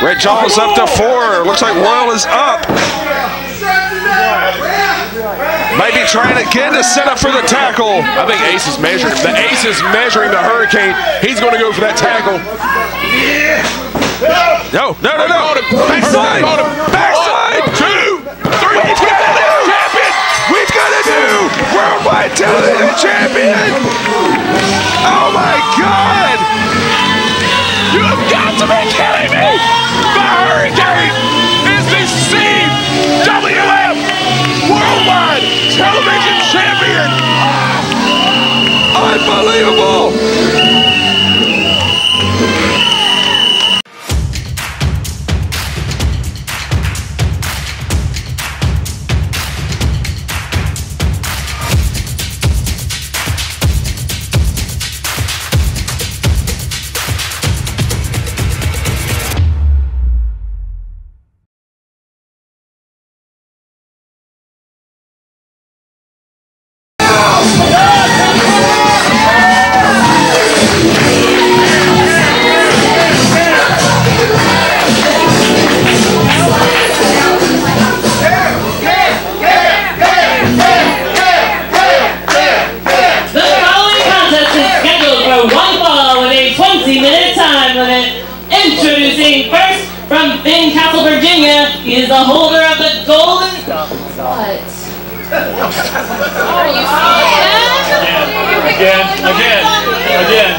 Red Jaws up to 4. Looks like Royal is up. Might be trying again to set up for the tackle. I think Ace is measuring. The Ace is measuring the Hurricane. He's going to go for that tackle. No. Backslide. Backslide. 1, 2, 3. We've got a new champion. We've got a new worldwide television champion. Oh my God. You have got to be kidding me. The Hurricane is the CWF Worldwide Television Champion. Unbelievable. He is the holder of the golden... What? Are you Again.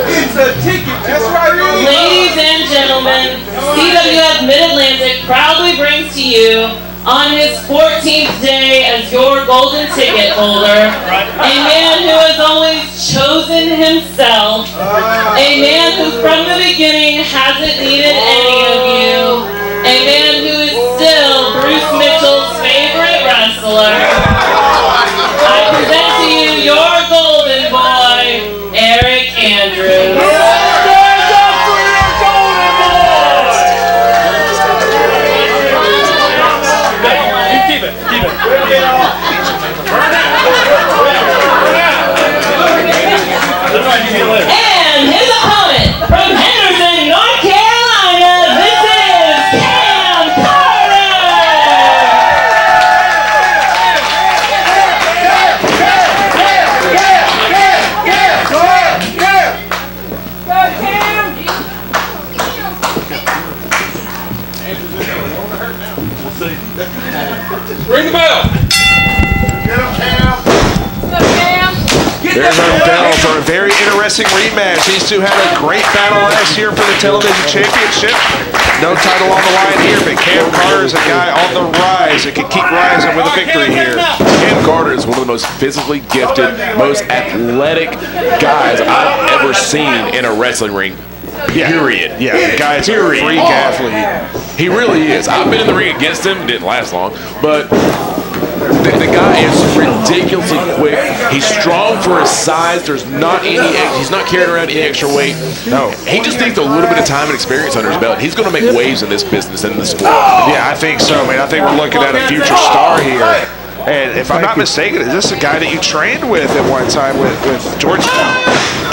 It's a ticket. That's right. Ladies and gentlemen, CWF Mid-Atlantic proudly brings to you, on his 14th day as your golden ticket holder, a man who has always chosen himself, a man who from the beginning hasn't needed any of you, a man who is still Bruce Mitchell's favorite wrestler. I present to you your golden boy, Aric Andrews. And his opponent from Henderson, North Carolina, this is Kamakazi Kid. Ring the bell. Get him, Cam. There's our bell for a very interesting rematch. These two had a great battle last year for the television championship. No title on the line here, but Cam Carter is a guy on the rise that can keep rising with a victory here. Cam Carter is one of the most physically gifted, most athletic guys I've ever seen in a wrestling ring. Period. Yeah, the guy's a freak athlete. He really is. I've been in the ring against him. Didn't last long, but the guy is ridiculously quick. He's strong for his size. There's not any. He's not carrying around any extra weight. No, he just needs a little bit of time and experience under his belt. He's going to make waves in this business and in the sport. Yeah, I think so, man. I think we're looking at a future star here. And if I'm not mistaken, is this a guy that you trained with at one time with Georgetown?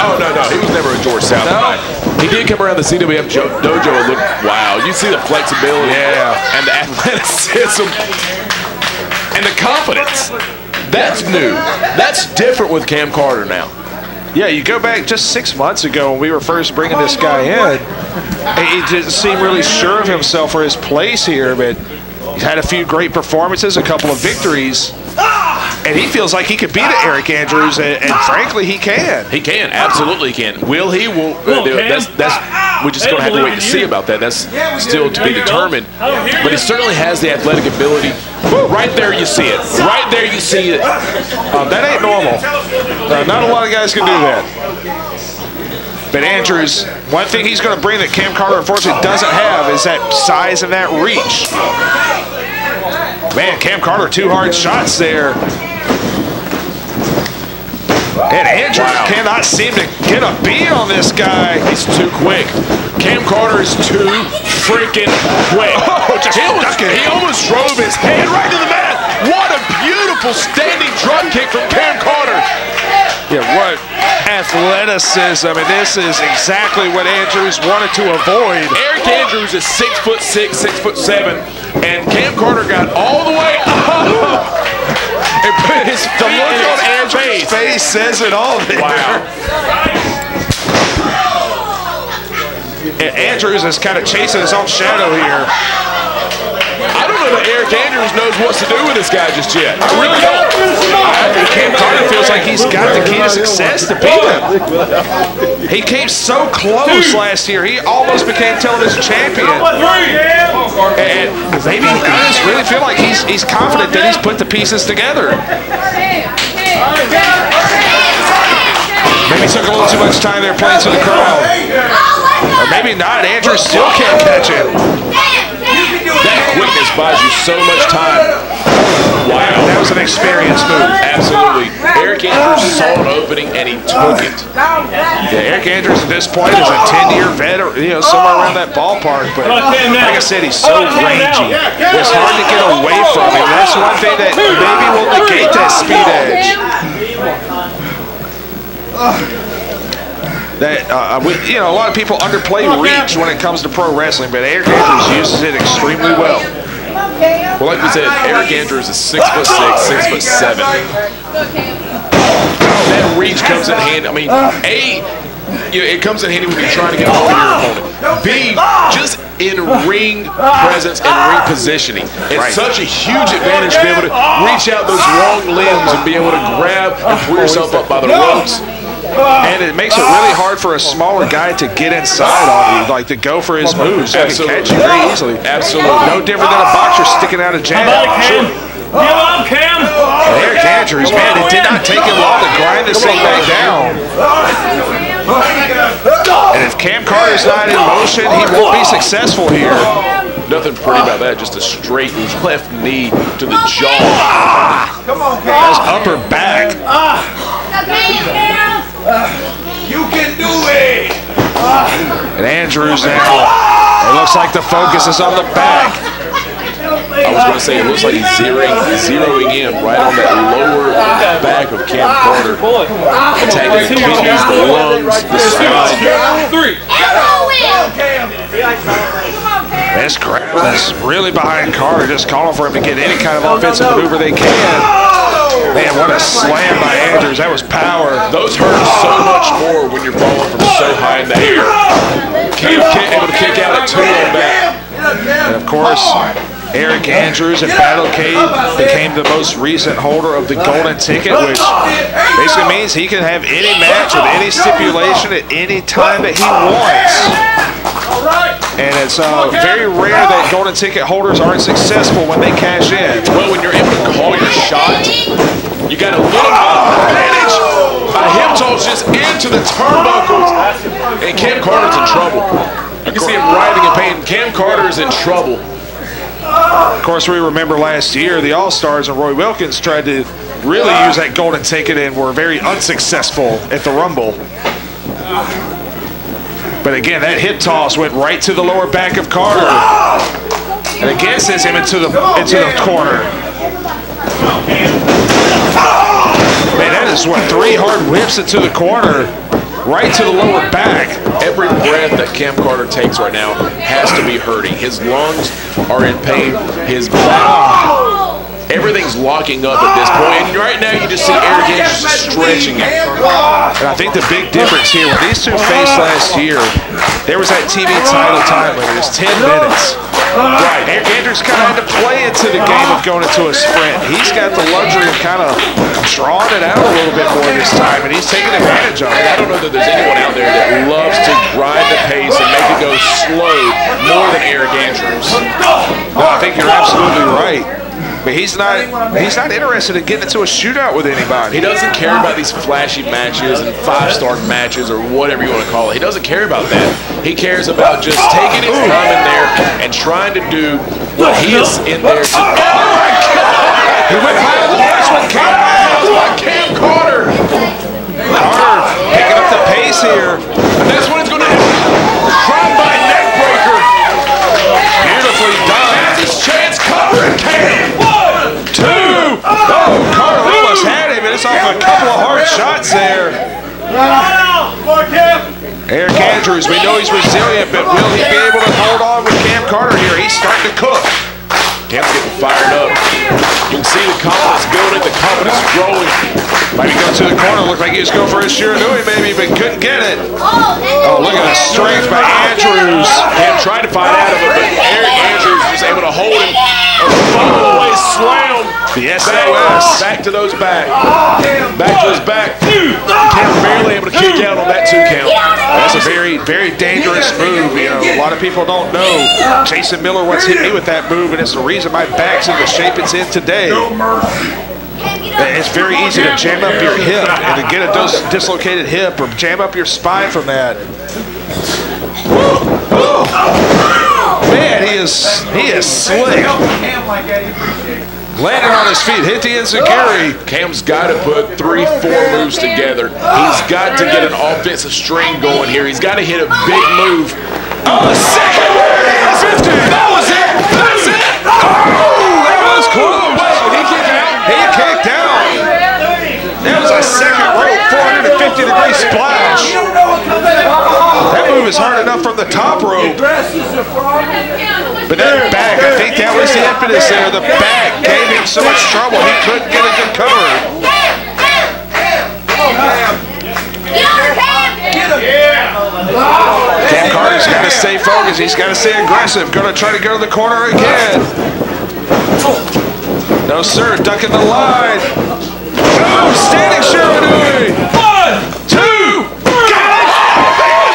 Oh, no. He was never a Georgetown guy. He did come around the CWF dojo and look, wow. You see the flexibility and the athleticism and the confidence. That's new. That's different with Cam Carter now. Yeah, you go back just 6 months ago when we were first bringing this guy in. He didn't seem really sure of himself or his place here, but he's had a few great performances, a couple of victories, and he feels like he could beat Aric Andrews, and frankly, he can. He can, absolutely can. Will he? Won't do it. We're just going to have to wait to see about that. That's still to be determined. But he certainly has the athletic ability. Right there, you see it. Right there, you see it. That ain't normal. Not a lot of guys can do that. But Andrews, one thing he's going to bring that Cam Carter unfortunately doesn't have is that size and that reach. Man, Cam Carter, 2 hard shots there. And Andrews cannot seem to get a beat on this guy. He's too quick. Cam Carter is too freaking quick. He almost drove his head right to the mat. What a beautiful standing drop kick from Cam Carter. Yeah, what athleticism, and this is exactly what Andrews wanted to avoid. Aric Andrews is 6'6", 6'7", and Cam Carter got all the way up and put his feet in on Andrews' face says it all there. Wow. And Andrews is kind of chasing his own shadow here. I don't know that Aric Andrews knows what to do with this guy just yet. I really don't. I think Cam Carter feels like he's got the key to success to beat him. He came so close last year. He almost became television champion. And maybe I just really feel like he's confident that he's put the pieces together. Maybe took a little too much time there playing to the crowd. Or maybe not. Andrews still can't catch him. That quickness buys you so much time. Wow. That was an experienced move. Absolutely. Aric Andrews saw an opening and he took it. Yeah, Aric Andrews at this point is a 10-year vet, or somewhere around that ballpark. But like I said, he's so rangy. It's hard to get away from him. That's one thing that maybe will negate that speed edge. A lot of people underplay reach when it comes to pro wrestling, but Aric Andrews uses it extremely well. Well, like we said, Aric Andrews is 6'6", 6'7". That reach comes in handy. I mean, it comes in handy when you're trying to get over your opponent. B, just in ring presence and ring positioning. It's such a huge advantage to be able to reach out those long limbs and be able to grab and pull yourself up by the ropes. And it makes it really hard for a smaller guy to get inside on you, like to go for his moves. He can catch you very easily. Absolutely. No different than a boxer sticking out a jab. Cam. Cam. Aric Andrews, man, it did not take him long to grind this thing back down. And if Cam Carter's not in motion, he won't be successful here. Nothing pretty about that, just a straight left knee to the jaw. That's upper back. You can do it! And Andrews now, it looks like the focus is on the back. I was going to say, it looks like he's zeroing in right on that lower back of Cam Carter. Attacking the kidneys, the lungs, the spine. This crowd is really behind Carter, just calling for him to get any kind of offensive maneuver they can. Man, what a slam by Andrews. That was power. Those hurt so much more when you're falling from so high in the air. Cam able to kick out at 2 on that. And of course, Aric Andrews and Battle Cade became the most recent holder of the golden ticket, which basically means he can have any match with any stipulation at any time that he wants. And it's very rare that golden ticket holders aren't successful when they cash in. Well, when you're able to call your shot, you got a little advantage. A hip toss just into the turnbuckles. And Cam Carter's in trouble. You can see him writhing in pain. Cam Carter is in trouble. Of course, we remember last year the All-Stars and Roy Wilkins tried to really use that golden ticket and were very unsuccessful at the Rumble. But again, that hip toss went right to the lower back of Carter, and again sends him into the corner. Man, that is what, 3 hard whips into the corner, right to the lower back. Every breath that Cam Carter takes right now has to be hurting. His lungs are in pain. His back, everything's locking up at this point. And right now you just see Aric Andrews stretching it. And I think the big difference here, when these two faced last year, there was that TV title time limit. It was 10 minutes. Right, Aric Andrews kind of had to play into the game of going into a sprint. He's got the luxury of kind of drawing it out a little bit more this time, and he's taking advantage of it. And I don't know that there's anyone out there that loves to grind the pace and make it go slow more than Aric Andrews. No, I think you're absolutely right. But he's not interested in getting into a shootout with anybody. He doesn't care about these flashy matches and 5-star matches or whatever you want to call it. He doesn't care about that. He cares about just taking his time in there and trying to do what he is in there to do. Oh my God! He went high on the first one. Cam Carter. Carter picking up the pace here. And that's what it's going to do. Drive-by neck breaker. Beautifully done. That's his chance. Covering Cam. 1, 2. Oh, Carter almost had him, and it's off a couple of hard shots there. Andrews. We know he's resilient, but will he be able to hold on with Cam Carter here? He's starting to cook. Cam's getting fired up. You can see the confidence building, the confidence growing. Maybe go to the corner. Looked like he was going for his Shiranui maybe, but couldn't get it. Oh, look at the strength by Andrews. Cam tried to fight out of it, but Aric Andrews was able to hold him. A follow-away slam. The SOS. Back to those back. Back to his back. Cam barely able to kick out on that 2 count. That's a very, very dangerous move. You know, a lot of people don't know. Jason Miller once hit me with that move, and it's the reason my back's in the shape it's in today. It's very easy to jam up your hip and to get a dislocated hip or jam up your spine from that. Man, he is slick. Landing on his feet, hit the enziguri. Cam's got to put 3-4 moves together. He's got to get an offensive string going here. He's got to hit a big move. Oh, the second one! That was it! That's it! Oh, that was close! He kicked out. He kicked out. That was a second rope 450-degree splash. That move is hard enough from the top rope. But that back, I think that was the impetus there. The back gave him so much trouble he couldn't get a good cover. Cam Carter's got to stay focused. He's got to stay aggressive. Going to try to go to the corner again. No, sir. Ducking the line. Oh, standing Shiranui. 1, 2. Got it.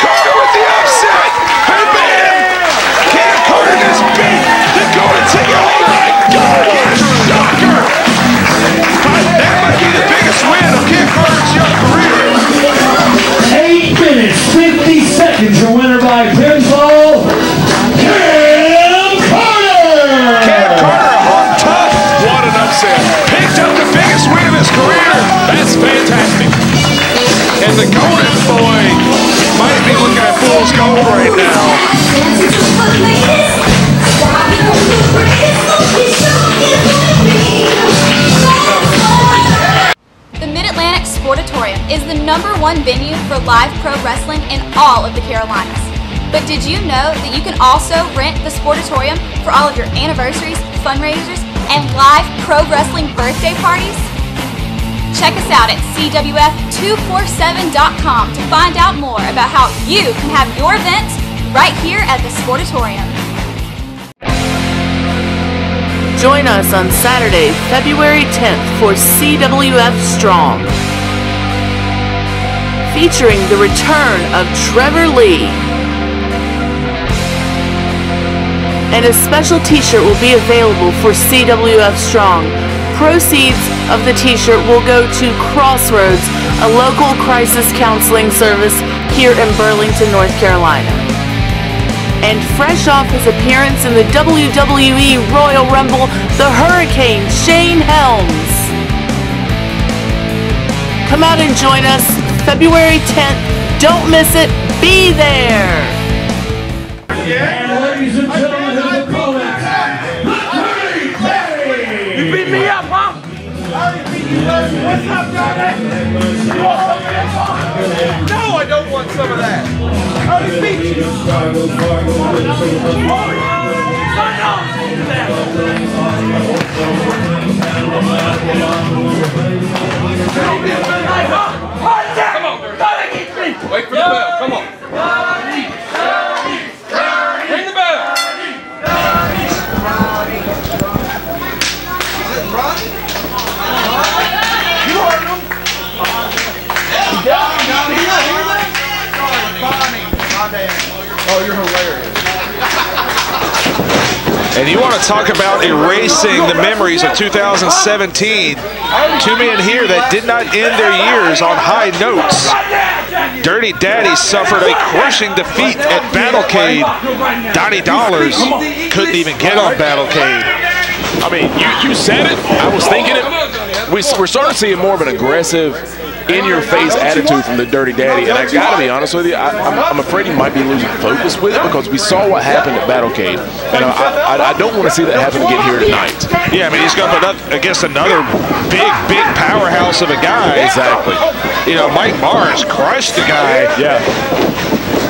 Carter with the upset. And bam. Cam Carter just beat Dakota together. Shocker. That might be the biggest win of Cam Carter's young career. 8 minutes, 50 seconds, your winner by pinfall, Cam Carter! Cam Carter on top. What an upset. Picked up the biggest win of his career. That's fantastic. And the Golden Boy might be looking at fool's gold right now. The Mid-Atlantic Sportatorium is the #1 venue for live pro wrestling in all of the Carolinas. But did you know that you can also rent the Sportatorium for all of your anniversaries, fundraisers, and live pro wrestling birthday parties? Check us out at CWF247.com to find out more about how you can have your events right here at the Sportatorium. Join us on Saturday, February 10th for CWF Strong, featuring the return of Trevor Lee. And a special t-shirt will be available for CWF Strong. Proceeds of the t-shirt will go to Crossroads, a local crisis counseling service here in Burlington, North Carolina. And fresh off his appearance in the WWE Royal Rumble, the Hurricane, Shane Helms. Come out and join us February 10th. Don't miss it. Be there. And ladies and gentlemen, his opponent, Donnie Dollars! You beat me up, huh? What's up, Donnie? No, I don't want some of that. I already beat you. Come on, Donnie, keep me. Wait for the bell. Come on. Ring the bell. You heard him. Oh, you're hilarious. And you want to talk about erasing the memories of 2017. Two men here that did not end their years on high notes. Dirty Daddy suffered a crushing defeat at Battlecade. Donnie Dollars couldn't even get on Battlecade. I mean, you said it. I was thinking it. We're starting to see more of an aggressive, in-your-face attitude from the Dirty Daddy, and I got to be honest with you, I'm afraid he might be losing focus with it because we saw what happened at Battlecade, and I don't want to see that happen again here tonight. Yeah, I mean, he's going up against another big powerhouse of a guy. Exactly. You know, Mike Mars crushed the guy. Yeah.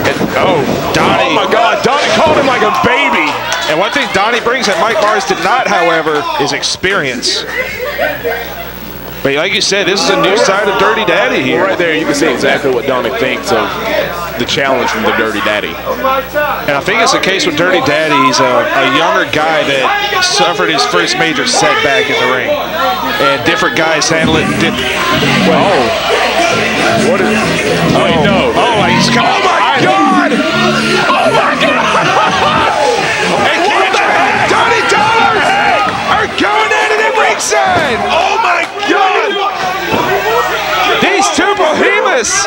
And Oh, Donnie. Oh, my God. Donnie called him like a baby. And one thing Donnie brings that Mike Mars did not, however, is experience. But like you said, this is a new side of Dirty Daddy here. Right there, you can see exactly what Donnie thinks of the challenge from the Dirty Daddy. And I think it's the case with Dirty Daddy. He's a younger guy that suffered his first major setback in the ring. And different guys handle it. Well, what is? Oh, no! Oh, he's coming! Oh my God! Oh my God! And Donnie Dollars are going at it at ringside! Oh my God! These two behemoths,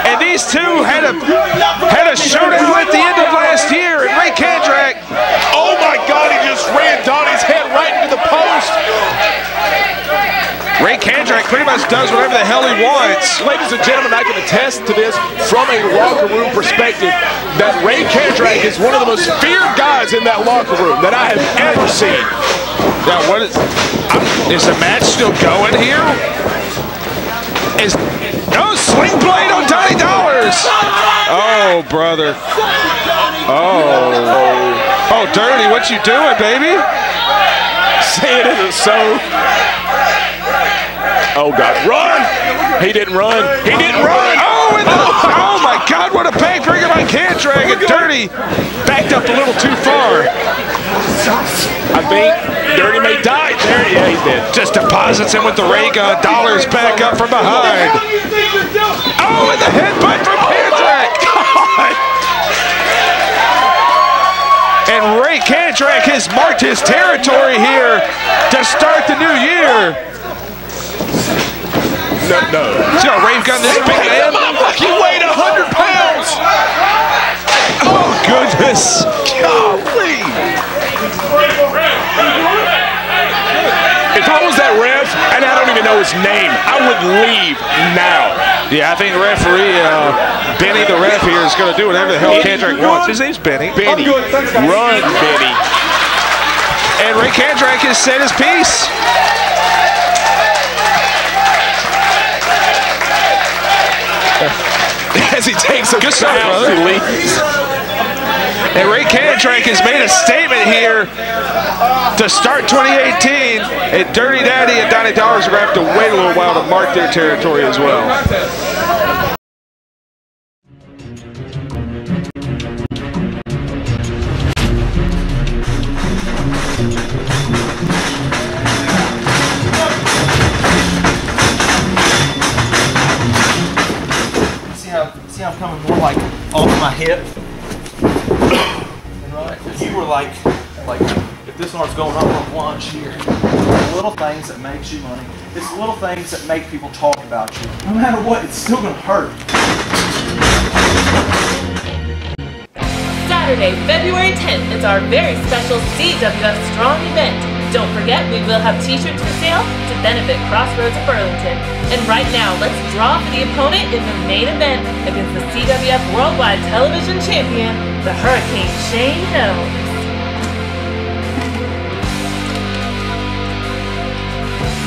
and these two had a showdown at the end of last year. And Ric Kandrack, Oh my God! He just ran Donnie's head right into the post. Ric Kandrack pretty much does whatever the hell he wants. Ladies and gentlemen, I can attest to this from a locker room perspective that Ric Kandrack is one of the most feared guys in that locker room that I have ever seen. Now, what is the match still going here? No swing blade on Donnie Dollars. Oh, brother. Oh, Dirty, what you doing, baby? Say it isn't so. Oh, God. Run! He didn't run. He didn't run. Oh, my God, what a backbreaker by Kandrack. And Dirty backed up a little too far. I think Dirty may die there. Yeah, he's dead. Just deposits him with the ray gun. Dollars back up from behind. Oh, and the headbutt from Kandrack. And Ric Kandrack has marked his territory here to start the new year. No. He's gonna rave gun this big man. He weighed 100 pounds. Oh, goodness. Golly. If I was that ref, and I don't even know his name, I would leave now. Yeah, I think the referee, Benny, the ref here, is going to do whatever the hell Kandrack wants. His name's Benny. Benny. Run, Benny. And Ric Kandrack has said his piece. As he takes a good stuff, brother. And Ric Kandrack has made a statement here to start 2018. And Dirty Daddy and Donnie Dollars are going to have to wait a little while to mark their territory as well. See how I'm coming more like off my hip? And right, you were like if this arm's going up on lunge here. It's little things that makes you money. It's little things that make people talk about you. No matter what, it's still gonna hurt. Saturday, February 10th is our very special CWF Strong event. Don't forget, we will have t-shirts for sale to benefit Crossroads of Burlington. And right now, let's draw for the opponent in the main event against the CWF Worldwide Television Champion, the Hurricane Shane Helms.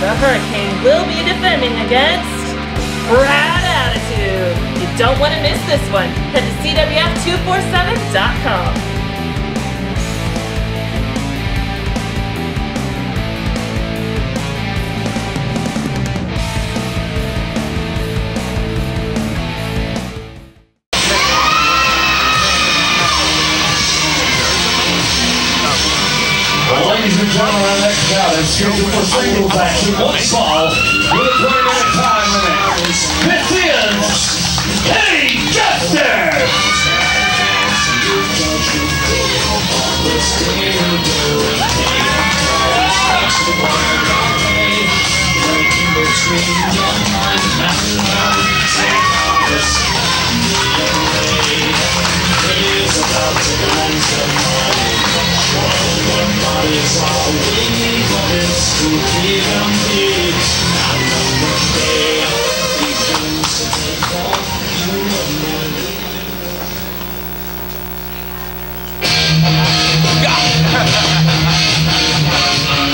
The Hurricane will be defending against Proud Attitude. You don't want to miss this one. Head to CWF247.com. Ladies and gentlemen, our next bout is scheduled for singles action. One fall with a 20-minute time limit. This is Cedric Alexander.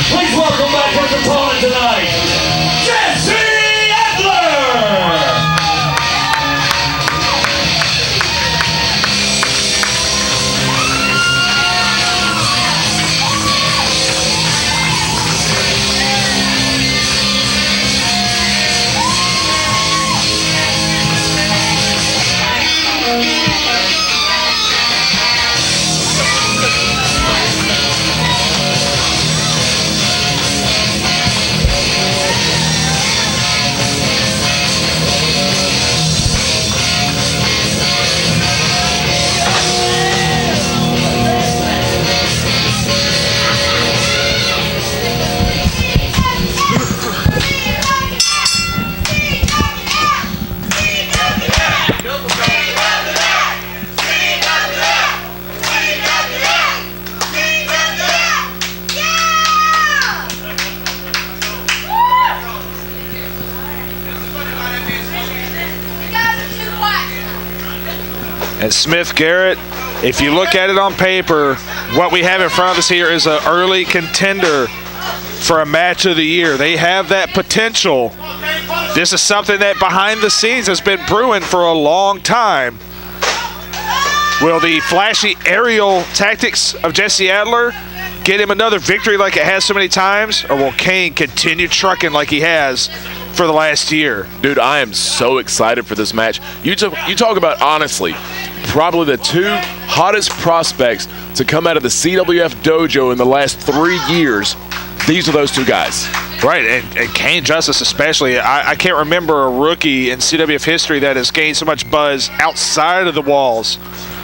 Please welcome back our opponent tonight, Adler. And Smith Garrett, if you look at it on paper, what we have in front of us here is an early contender for a match of the year. They have that potential. This is something that behind the scenes has been brewing for a long time. Will the flashy aerial tactics of Jesse Adler get him another victory like it has so many times, or will Cain continue trucking like he has for the last year? Dude, I am so excited for this match. You talk about, honestly, probably the two hottest prospects to come out of the CWF dojo in the last 3 years. These are those two guys. Right, and Cain Justice especially. I can't remember a rookie in CWF history that has gained so much buzz outside of the walls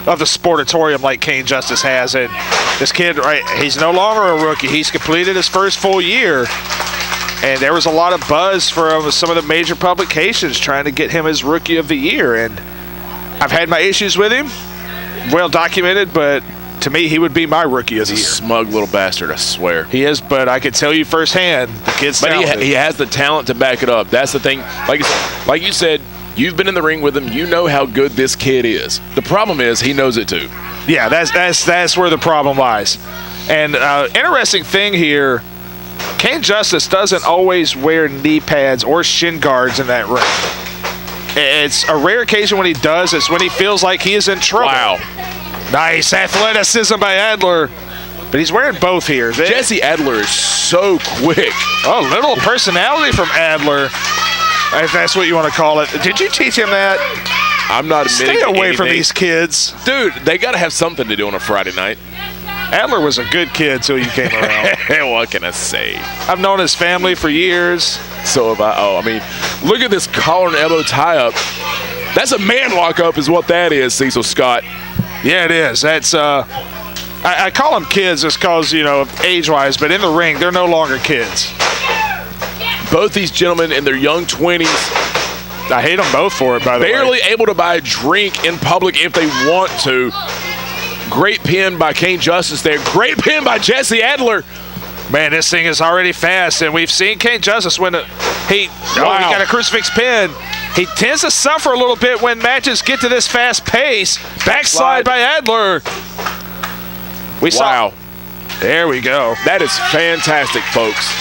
of the Sportatorium like Cain Justice has. And this kid, right, he's no longer a rookie. He's completed his first full year. And there was a lot of buzz from some of the major publications trying to get him as Rookie of the Year. And I've had my issues with him, well documented, but to me, he would be my Rookie of the Year. He's a smug little bastard, I swear. He is, but I can tell you firsthand, the kid's talented. But he has the talent to back it up. That's the thing. Like you said, you've been in the ring with him. You know how good this kid is. The problem is he knows it too. Yeah, that's where the problem lies. And interesting thing here, Cain Justice doesn't always wear knee pads or shin guards in that ring. It's a rare occasion when he does. It's when he feels like he is in trouble. Wow. Nice athleticism by Adler. But he's wearing both here. Jesse Adler is so quick. Oh, little personality from Adler, if that's what you want to call it. Did you teach him that? I'm not admitting Stay away anything. from these kids. Dude, they got to have something to do on a Friday night. Adler was a good kid till you came around. What can I say? I've known his family for years. So have I. Oh, I mean, look at this collar and elbow tie-up. That's a man lock-up is what that is, Cecil Scott. Yeah, it is. That's I call them kids just because, you know, age-wise, but in the ring, they're no longer kids. Both these gentlemen in their young 20s. I hate them both for it, by the way. Barely able to buy a drink in public if they want to. Great pin by Cain Justice there. Great pin by Jesse Adler. Man, this thing is already fast, and we've seen Cain Justice when he got a crucifix pin. He tends to suffer a little bit when matches get to this fast pace. Backslide by Adler. Wow. There we go. That is fantastic, folks.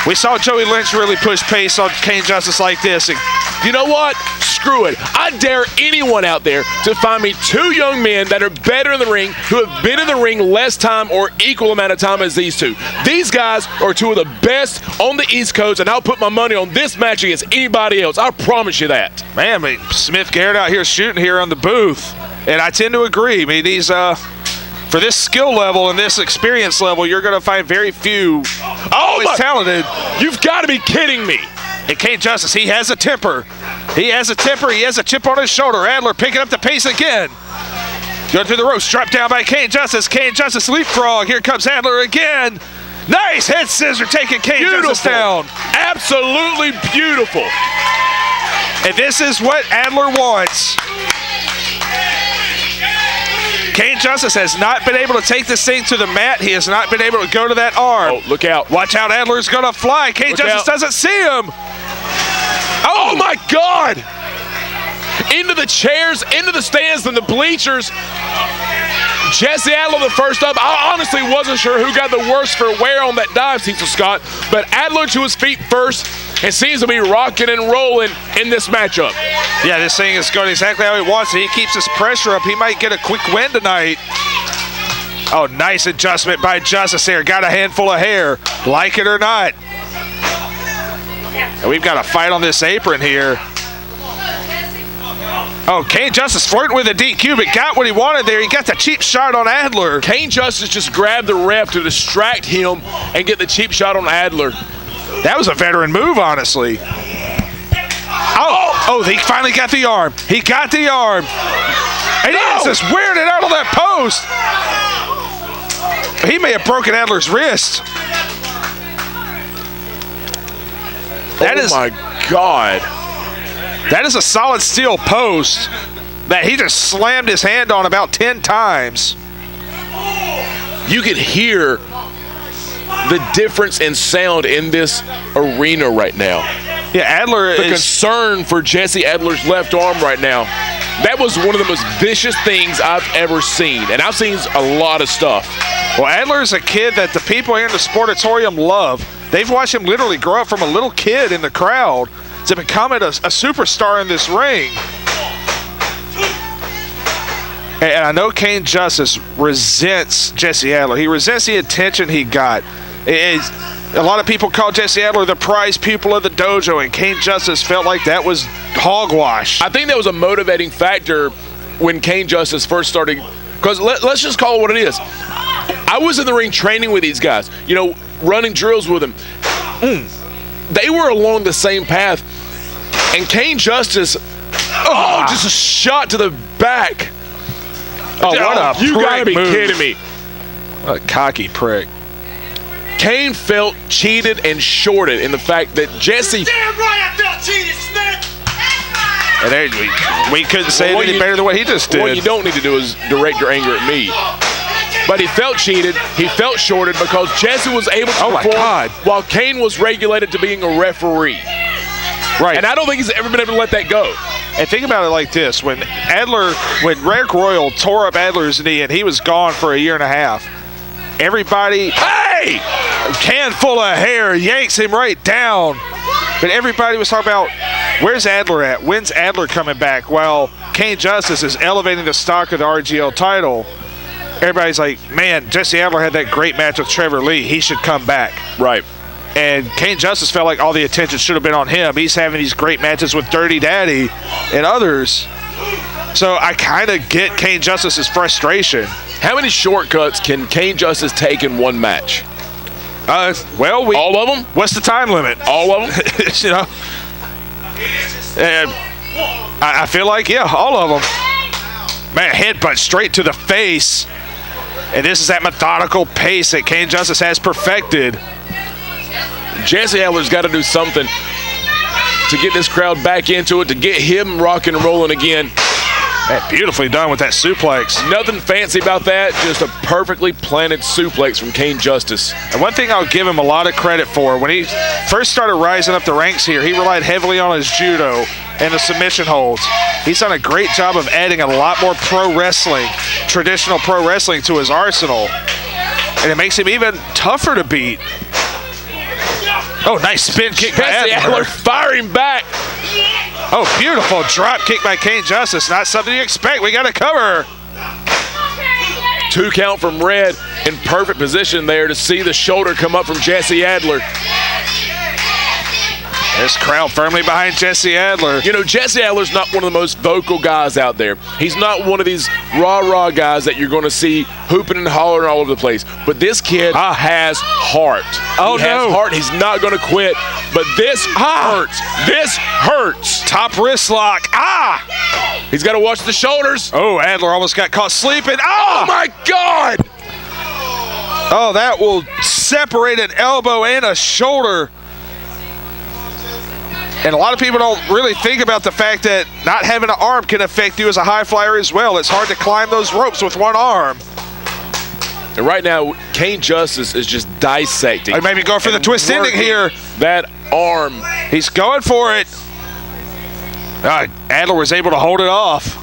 We saw Joey Lynch really push pace on Cain Justice like this. And you know what? Screw it. I dare anyone out there to find me two young men that are better in the ring, who have been in the ring less time or equal amount of time as these two. These guys are two of the best on the East Coast, and I'll put my money on this match against anybody else. I promise you that. Man, I mean, Smith Garrett out here shooting here on the booth, and I tend to agree. I mean, these for this skill level and this experience level, you're going to find very few always talented. You've got to be kidding me. And Cain Justice, he has a temper. He has a temper. He has a chip on his shoulder. Adler picking up the pace again. Going through the ropes, dropped down by Cain Justice. Cain Justice leapfrog. Here comes Adler again. Nice head scissor taking Cain Justice down. Absolutely beautiful. And this is what Adler wants. Cain Justice has not been able to take this thing to the mat. He has not been able to go to that arm. Oh, look out. Watch out, Adler's going to fly. Cain Justice doesn't see him. Oh, my God. Into the chairs, into the stands, and the bleachers. Jesse Adler the first up. I honestly wasn't sure who got the worst for wear on that dive, Cecil Scott, but Adler to his feet first and seems to be rocking and rolling in this matchup. Yeah, this thing is going exactly how he wants it. He keeps his pressure up. He might get a quick win tonight. Oh, nice adjustment by Justice here. Got a handful of hair, like it or not. And we've got a fight on this apron here. Oh, Cain Justice flirting with a DQ, but got what he wanted there. He got the cheap shot on Adler. Cain Justice just grabbed the ref to distract him and get the cheap shot on Adler. That was a veteran move, honestly. Oh, he finally got the arm. He got the arm. And he just weirded out on that post. He may have broken Adler's wrist. Oh my God. That is a solid steel post that he just slammed his hand on about 10 times. You could hear the difference in sound in this arena right now. Yeah, Adler the concern for Jesse Adler's left arm right now. That was one of the most vicious things I've ever seen, and I've seen a lot of stuff. Well, Adler's a kid that the people here in the Sportatorium love. They've watched him literally grow up from a little kid in the crowd to becoming a superstar in this ring. And I know Cain Justice resents Jesse Adler. He resents the attention he got. A lot of people call Jesse Adler the prize pupil of the dojo, and Cain Justice felt like that was hogwash. I think that was a motivating factor when Cain Justice first started, because let's just call it what it is. I was in the ring training with these guys, you know, running drills with them. They were along the same path, and Cain Justice, just a shot to the back. Oh, what a you gotta be move. kidding me. What a cocky prick. Cain felt cheated and shorted in the fact that Jesse. Damn right I felt cheated, Smith! And there, we couldn't say it any better than what he just did. What you don't need to do is direct your anger at me. But he felt cheated, he felt shorted because Jesse was able to perform while Cain was regulated to being a referee. Right. And I don't think he's ever been able to let that go. And think about it like this. When Arik Royal tore up Adler's knee and he was gone for a year and a half, everybody, hey, can full of hair, yanks him right down. But everybody was talking about, where's Adler at? When's Adler coming back? Well, Cain Justice is elevating the stock of the RGL title. Everybody's like, man, Jesse Adler had that great match with Trevor Lee. He should come back. Right. And Cain Justice felt like all the attention should have been on him. He's having these great matches with Dirty Daddy and others. So I kind of get Cain Justice's frustration. How many shortcuts can Cain Justice take in one match? Well, all of them? What's the time limit? All of them? You know? And I feel like, yeah, all of them. Man, headbutt straight to the face. And this is that methodical pace that Cain Justice has perfected. Jesse Adler's got to do something to get this crowd back into it, to get him rocking and rolling again. Man, beautifully done with that suplex. Nothing fancy about that, just a perfectly planted suplex from Cain Justice. And one thing I'll give him a lot of credit for, when he first started rising up the ranks here, he relied heavily on his judo and the submission holds. He's done a great job of adding a lot more pro wrestling, traditional pro wrestling to his arsenal. And it makes him even tougher to beat. Oh, nice spin kick by Adler. Firing back. Oh, beautiful drop kick by Cain Justice. Not something you expect. We got to cover. 2 count from Red in perfect position there to see the shoulder come up from Jesse Adler. This crowd firmly behind Jesse Adler. You know, Jesse Adler's not one of the most vocal guys out there. He's not one of these rah-rah guys that you're going to see hooping and hollering all over the place. But this kid has heart. Oh, he has heart. He's not going to quit. But this hurts. This hurts. Top wrist lock. He's got to watch the shoulders. Oh, Adler almost got caught sleeping. Oh, my God. Oh, that will separate an elbow and a shoulder. And a lot of people don't really think about the fact that not having an arm can affect you as a high flyer as well. It's hard to climb those ropes with one arm. And right now, Cain Justice is just dissecting. Maybe go for the twist ending here. That arm. He's going for it. Adler was able to hold it off.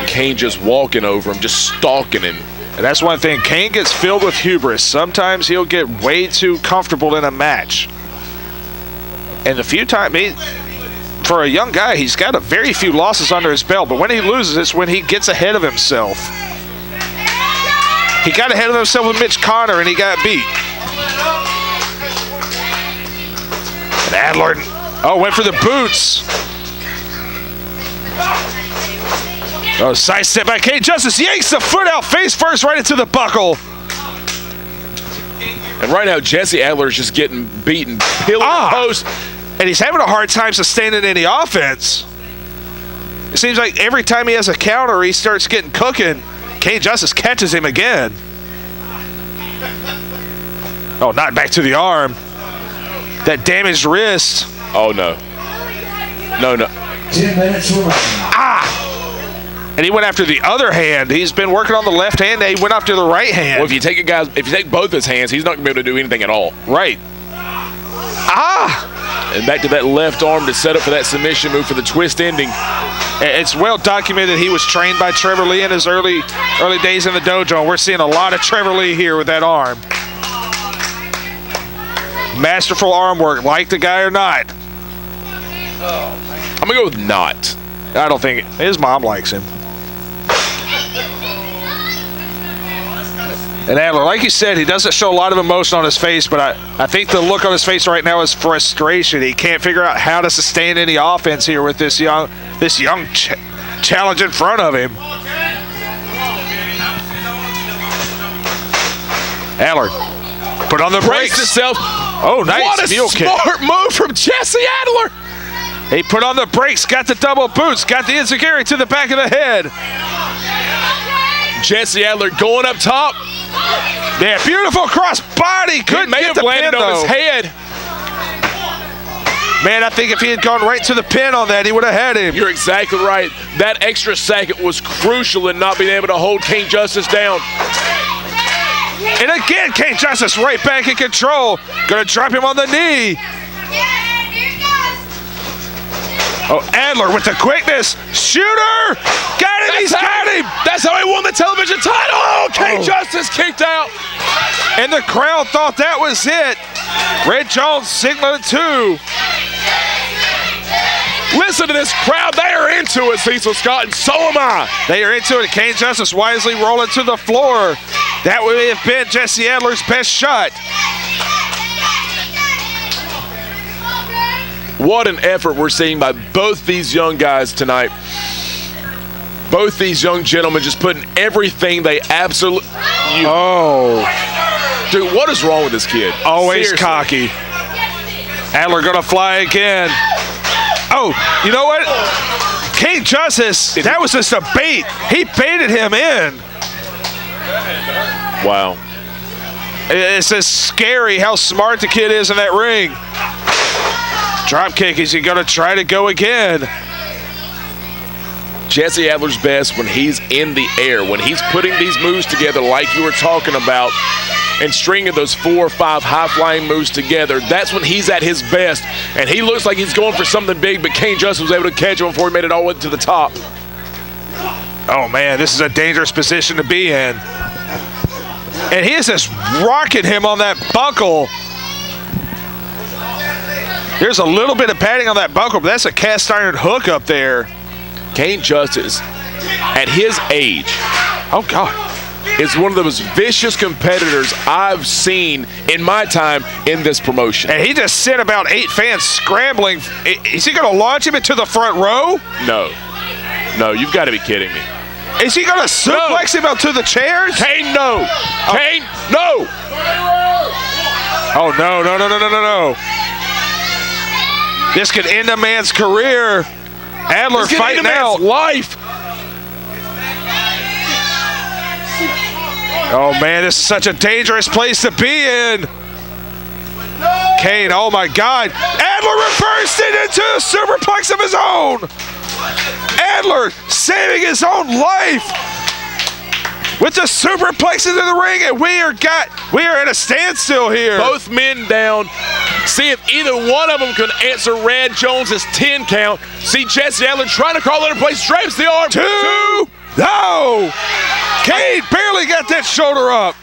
Cain just walking over him, just stalking him. And that's one thing. Cain gets filled with hubris. Sometimes he'll get way too comfortable in a match. And the few times, for a young guy, he's got a very few losses under his belt. But when he loses, it's when he gets ahead of himself. He got ahead of himself with Mitch Connor, and he got beat. And Adler, went for the boots. Oh, side step by Cain Justice. Yanks the foot out face first right into the buckle. And right now, Jesse Adler is just getting beaten, peeling the post. And he's having a hard time sustaining any offense. It seems like every time he has a counter, he starts getting cooking. Cain Justice catches him again. Oh, not back to the arm. That damaged wrist. Oh, no. No. 10 minutes remaining. And he went after the other hand. He's been working on the left hand. He went after the right hand. Well, if you take both his hands, he's not going to be able to do anything at all. Right. And back to that left arm to set up for that submission move for the twist ending. It's well documented he was trained by Trevor Lee in his early days in the dojo, and we're seeing a lot of Trevor Lee here with that arm. Masterful arm work, like the guy or not. I'm gonna go with not. I don't think his mom likes him. And Adler, like you said, he doesn't show a lot of emotion on his face, but I think the look on his face right now is frustration. He can't figure out how to sustain any offense here with this young challenge in front of him. Adler, put on the brakes. Himself. Oh, nice. What a smart move from Jesse Adler. He put on the brakes, got the double boots, got the enziguri to the back of the head. Jesse Adler going up top. Yeah, beautiful cross body. Couldn't get the pin, on his head. Man, I think if he had gone right to the pin on that, he would have had him. You're exactly right. That extra second was crucial in not being able to hold Cain Justice down. And again, Cain Justice right back in control. Gonna drop him on the knee. Oh, Adler with the quickness. Shooter! Got him! He's got him! That's how he won the television title! Oh, Cain Justice kicked out! And the crowd thought that was it. Red Jones signaling 2. Listen to this crowd. They are into it, Cecil Scott, and so am I. They are into it. Cain Justice wisely rolling to the floor. That would have been Jesse Adler's best shot. What an effort we're seeing by both these young guys tonight. Both these young gentlemen just putting everything they absolutely... Oh. Dude, what is wrong with this kid? Always Seriously. cocky. Adler gonna fly again. Oh, you know what? Cain Justice, that was just a bait. He baited him in. Wow. It's just scary how smart the kid is in that ring. Drop kick, is he gonna try to go again? Jesse Adler's best when he's in the air, when he's putting these moves together like you were talking about and stringing those 4 or 5 high-flying moves together. That's when he's at his best, and he looks like he's going for something big, but Cain Justice was able to catch him before he made it all the way to the top. Oh, man, this is a dangerous position to be in. And he is just rocking him on that buckle. There's a little bit of padding on that buckle, but that's a cast iron hook up there. Cain Justice, at his age, oh God, is one of the most vicious competitors I've seen in my time in this promotion. And he just sent about 8 fans scrambling. Is he going to launch him into the front row? No. No, you've got to be kidding me. Is he going to suplex him up to the chairs? Cain, no. Cain, no. Oh, no, no, no, no, no, no, no. This could end a man's career. Adler fighting out. Life. Oh, man, this is such a dangerous place to be in. Cain, oh, my God. Adler reversed it into a superplex of his own. Adler saving his own life with the superplex into the ring, and we are at a standstill here. Both men down. See if either one of them can answer Red Jones's 10 count. See Jesse Adler trying to crawl into place, drapes the arm. 2. No. Cain barely got that shoulder up.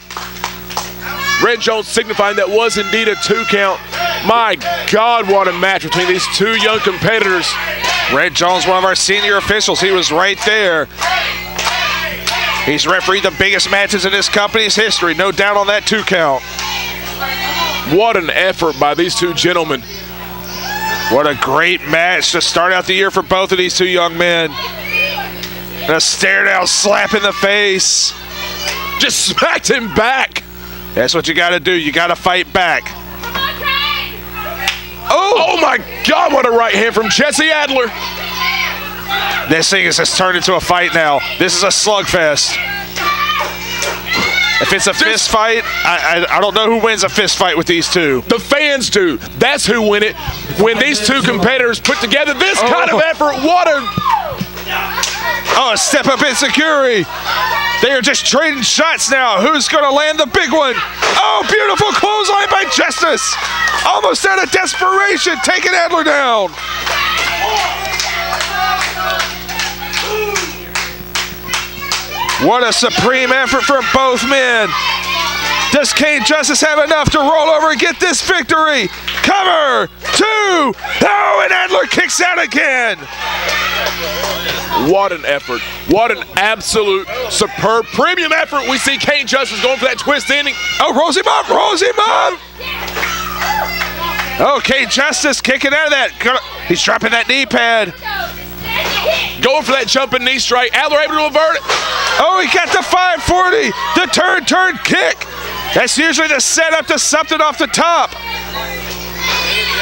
Red Jones signifying that was indeed a 2 count. My God, what a match between these 2 young competitors. Red Jones, one of our senior officials, he was right there. He's refereed the biggest matches in this company's history, no doubt on that 2 count. What an effort by these 2 gentlemen. What a great match to start out the year for both of these 2 young men. And a stare down slap in the face. Just smacked him back. That's what you got to do. You got to fight back. Oh my God, what a right hand from Jesse Adler. This thing has just turned into a fight now. This is a slugfest. If it's a fist fight, I don't know who wins a fist fight with these 2. The fans do. That's who win it. When these 2 competitors put together this kind of effort, what a... Oh, a step up enziguri. They are just trading shots now. Who's going to land the big one? Oh, beautiful clothesline by Justice. Almost out of desperation, taking Adler down. What a supreme effort from both men. Does Cain Justice have enough to roll over and get this victory? Cover, 2, oh, and Adler kicks out again. What an effort. What an absolute superb premium effort. We see Cain Justice going for that twist ending. Oh, rolls him up, rolls him up. Oh, Cain Justice kicking out of that. He's dropping that knee pad. Going for that jumping knee strike. Adler able to avert it. Oh, he got the 540. The turn kick. That's usually the setup to something off the top.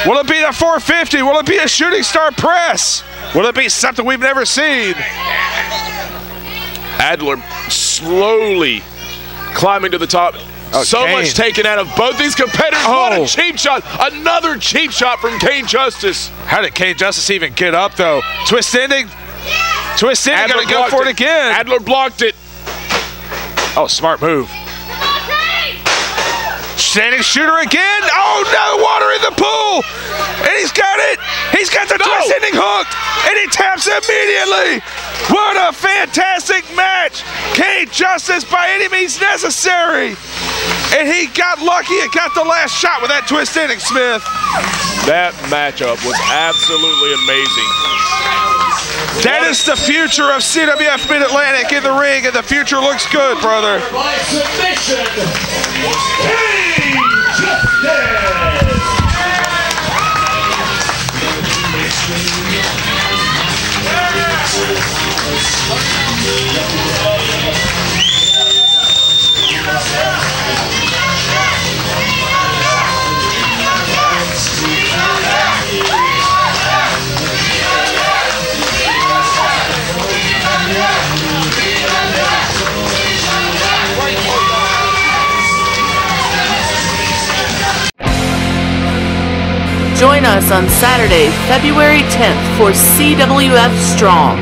Will it be the 450? Will it be a shooting star press? Will it be something we've never seen? Adler slowly climbing to the top. Oh, so Cain. much taken out of both these competitors. Oh. What a cheap shot. Another cheap shot from Cain Justice. How did Cain Justice even get up, though? Twist ending. Twist ending, Adler gotta go for it again. Adler blocked it. Oh, smart move. Standing shooter again. Oh, no, water in the pool. And he's got it. He's got the twist ending hooked. And he taps immediately. What a fantastic match. Cain Justice by any means necessary. And he got lucky and got the last shot with that twist ending, Smith. That matchup was absolutely amazing. That is the future of CWF Mid-Atlantic in the ring, and the future looks good, brother. By submission, Cain Justice. Join us on Saturday, February 10th for CWF Strong,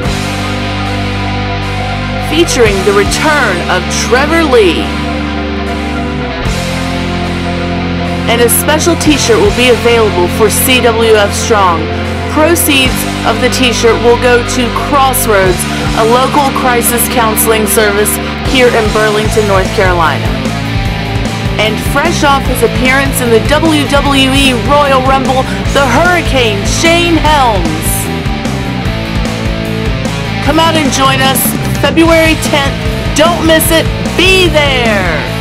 featuring the return of Trevor Lee. And a special t-shirt will be available for CWF Strong. Proceeds of the t-shirt will go to Crossroads, a local crisis counseling service here in Burlington, North Carolina. And fresh off his appearance in the WWE Royal Rumble, the Hurricane, Shane Helms. Come out and join us February 10th. Don't miss it. Be there.